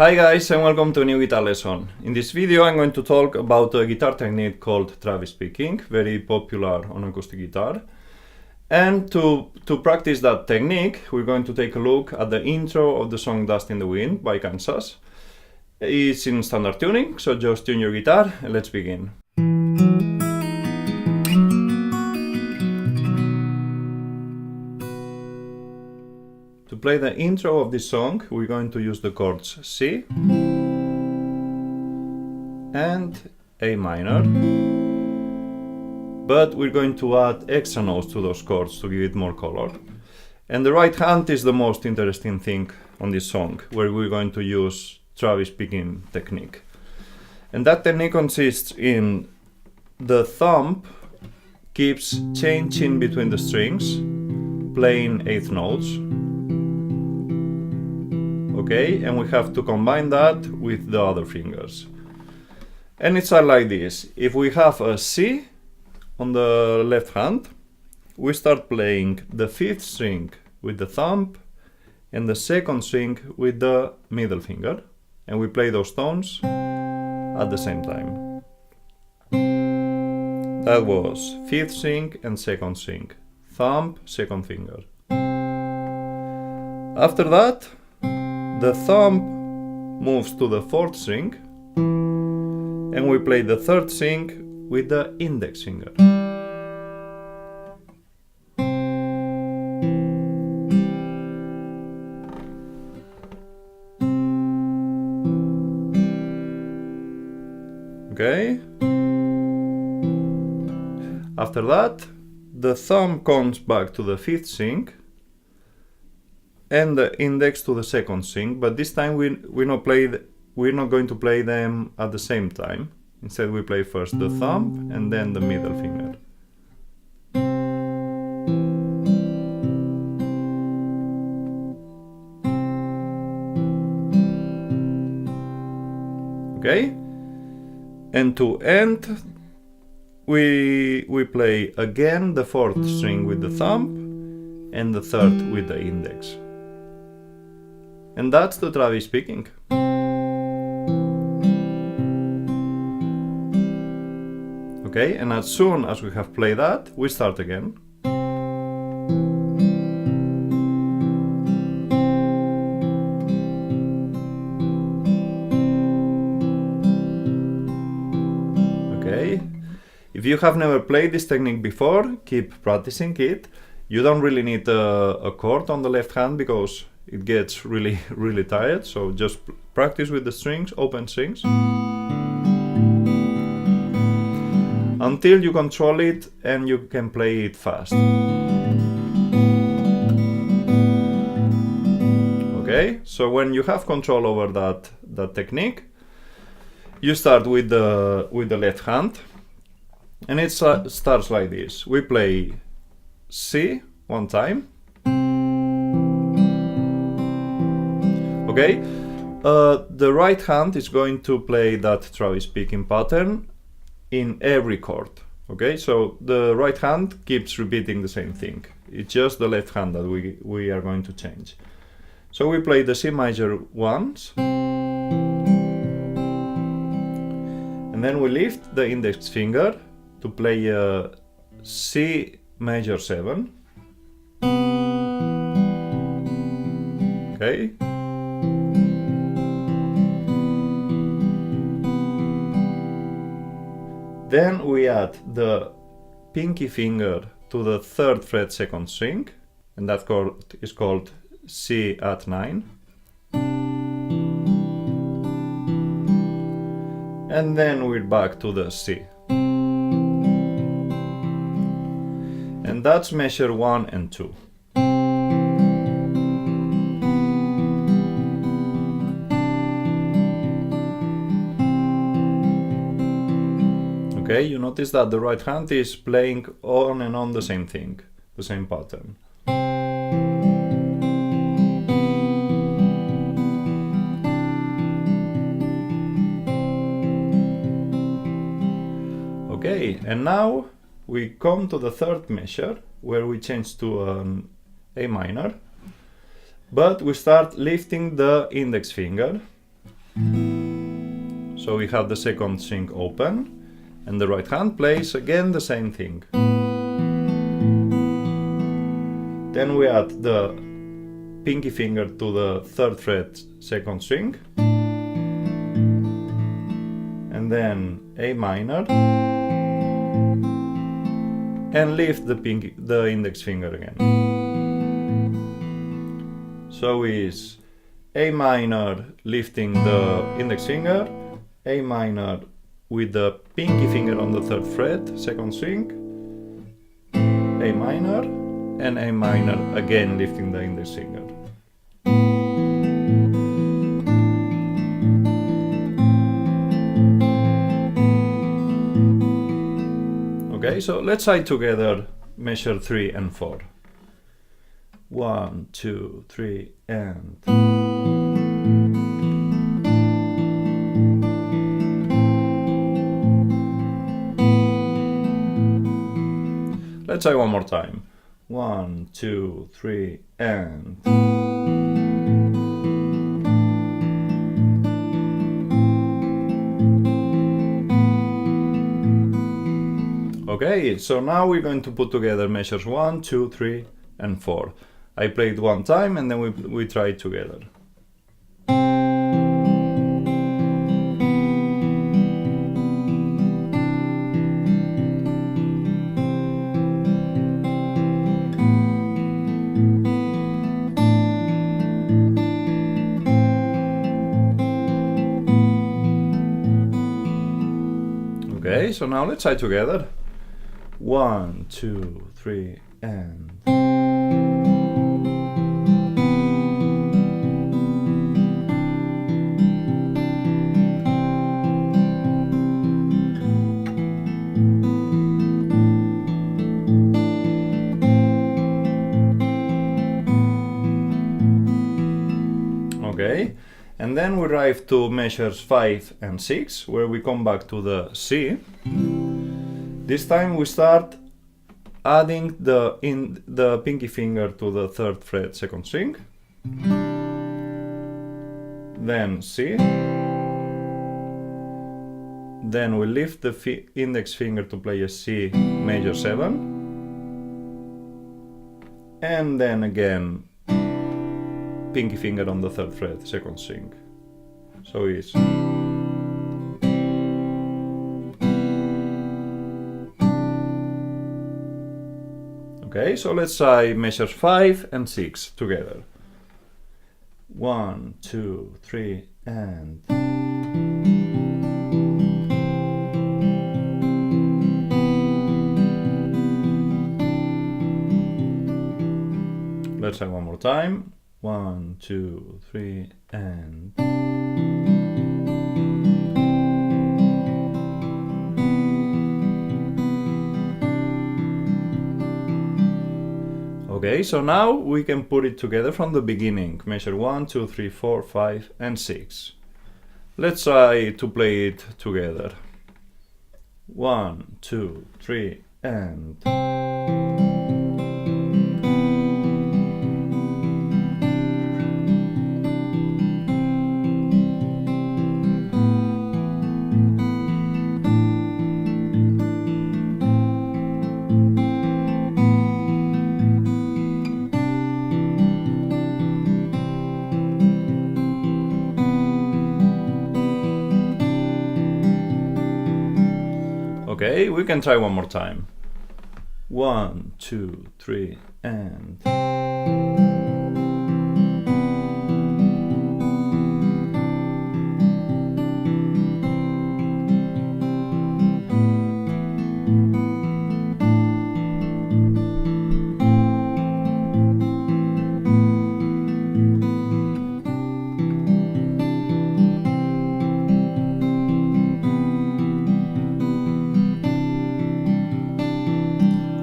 Hi guys, and welcome to a new guitar lesson. In this video I'm going to talk about a guitar technique called Travis picking, very popular on acoustic guitar. And to practice that technique, we're going to take a look at the intro of the song Dust in the Wind by Kansas. It's in standard tuning, so just tune your guitar and let's begin. To play the intro of this song, we're going to use the chords C and A minor, but we're going to add extra notes to those chords to give it more color. And the right hand is the most interesting thing on this song, where we're going to use Travis picking technique. And that technique consists in the thumb keeps changing between the strings, playing eighth notes. Okay, and we have to combine that with the other fingers. And it's like this. If we have a C on the left hand, we start playing the fifth string with the thumb and the second string with the middle finger. And we play those tones at the same time. That was fifth string and second string. Thumb, second finger. After that, the thumb moves to the fourth string and we play the third string with the index finger. Okay. After that, the thumb comes back to the fifth string and the index to the second string, but this time we're not going to play them at the same time. Instead we play first the thumb and then the middle finger. Okay? And to end, we play again the fourth string with the thumb and the third with the index. And that's the Travis picking. Okay, and as soon as we have played that, we start again. Okay, if you have never played this technique before, keep practicing it. You don't really need a chord on the left hand because it gets really tired, so just practice with the strings, open strings, until you control it and you can play it fast. Okay, so when you have control over that technique, you start with the left hand, and it starts like this. We play C one time. Okay, the right hand is going to play that Travis picking pattern in every chord. Okay, so the right hand keeps repeating the same thing. It's just the left hand that we are going to change. So we play the C major once, and then we lift the index finger to play a C major 7. Okay. Then we add the pinky finger to the third fret second string, and that chord is called C at 9. And then we're back to the C. And that's measure 1 and 2. Okay, you notice that the right hand is playing on and on the same thing, the same pattern. Okay, and now we come to the third measure, where we change to an A minor, but we start lifting the index finger So we have the second string open, and the right hand plays again the same thing. Then we add the pinky finger to the 3rd fret second string, and then A minor, and lift the index finger again. So is A minor lifting the index finger, A minor with the pinky finger on the 3rd fret, second string, A minor, and A minor again lifting the index finger. Okay, so let's try together measure 3 and 4. 1, 2, 3, and... Let's try one more time. 1, 2, 3, and... Okay, so now we're going to put together measures 1, 2, 3, and 4. I play it one time and then we try it together. Okay, so now let's try together. 1, 2, 3, and... Okay, and then we arrive to measures 5 and 6, where we come back to the C. This time we start adding the pinky finger to the 3rd fret second string, then C, then we lift the index finger to play a C major 7, and then again pinky finger on the 3rd fret second string. So it's... Okay, so let's try measures 5 and 6 together. 1, 2, 3, and... Let's try one more time. 1, 2, 3, and... Okay, so now we can put it together from the beginning. Measure 1, 2, 3, 4, 5, and 6. Let's try to play it together. 1, 2, 3, and... Okay, we can try one more time. 1, 2, 3, and...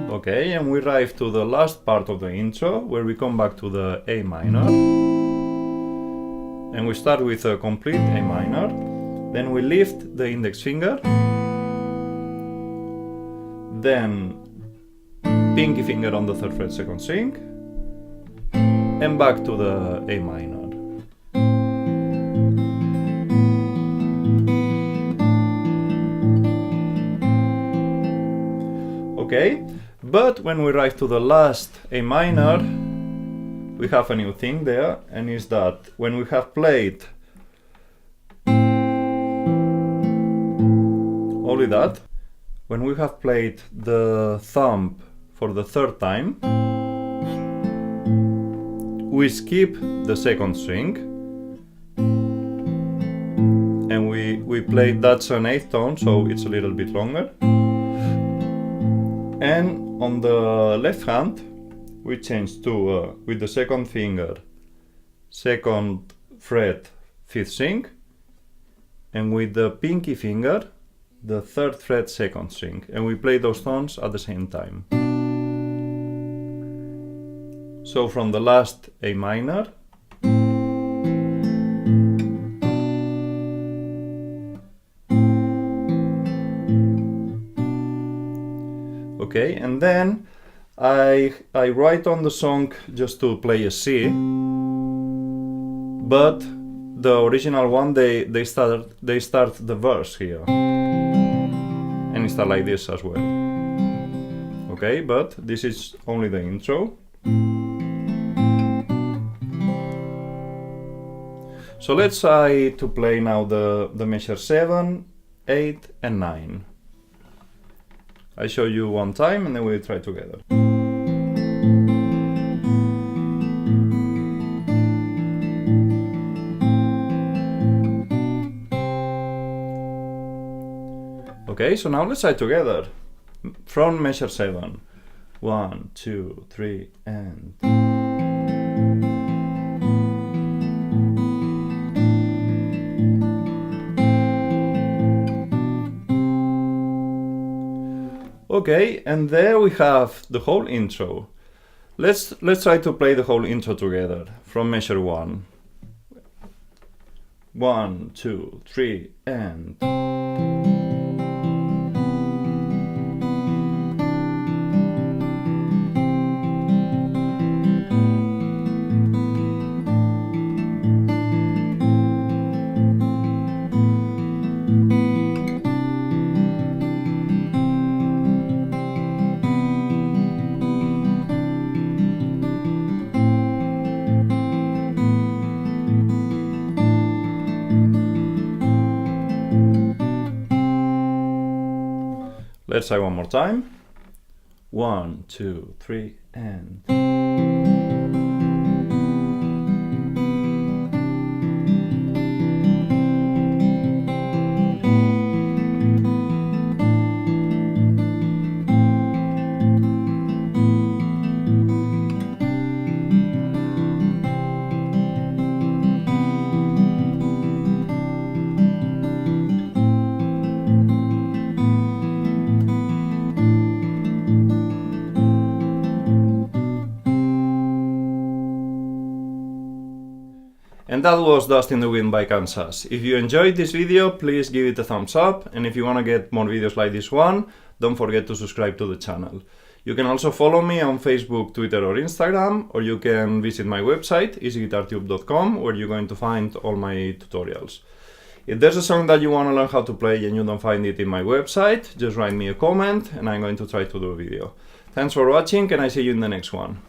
Okay, and we arrive to the last part of the intro, where we come back to the A minor. And we start with a complete A minor. Then we lift the index finger. Then pinky finger on the 3rd fret second string. And back to the A minor. Okay, but when we arrive to the last A minor, we have a new thing there, and is that when we have played only that, when we have played the thumb for the third time, we skip the second string, and we play, that's an eighth tone, so it's a little bit longer. And on the left hand, we change to, with the second finger, second fret, fifth string, and with the pinky finger, the third fret, second string, and we play those tones at the same time. So from the last A minor, okay, and then I write on the song just to play a C, but the original one they start the verse here, and it starts like this as well. Okay, but this is only the intro. So let's try to play now the measure 7, 8 and 9. I show you one time and then we'll try together. Okay, so now let's try together. From measure 7. 1, 2, 3 and... Okay, and there we have the whole intro. Let's try to play the whole intro together from measure 1. 1, 2, 3 and... Let's try one more time. 1, 2, 3 and... And that was Dust in the Wind by Kansas. If you enjoyed this video, please give it a thumbs up, and if you want to get more videos like this one, don't forget to subscribe to the channel. You can also follow me on Facebook, Twitter or Instagram, or you can visit my website, EasyGuitarTube.com, where you're going to find all my tutorials. If there's a song that you want to learn how to play and you don't find it in my website, just write me a comment and I'm going to try to do a video. Thanks for watching and I see you in the next one.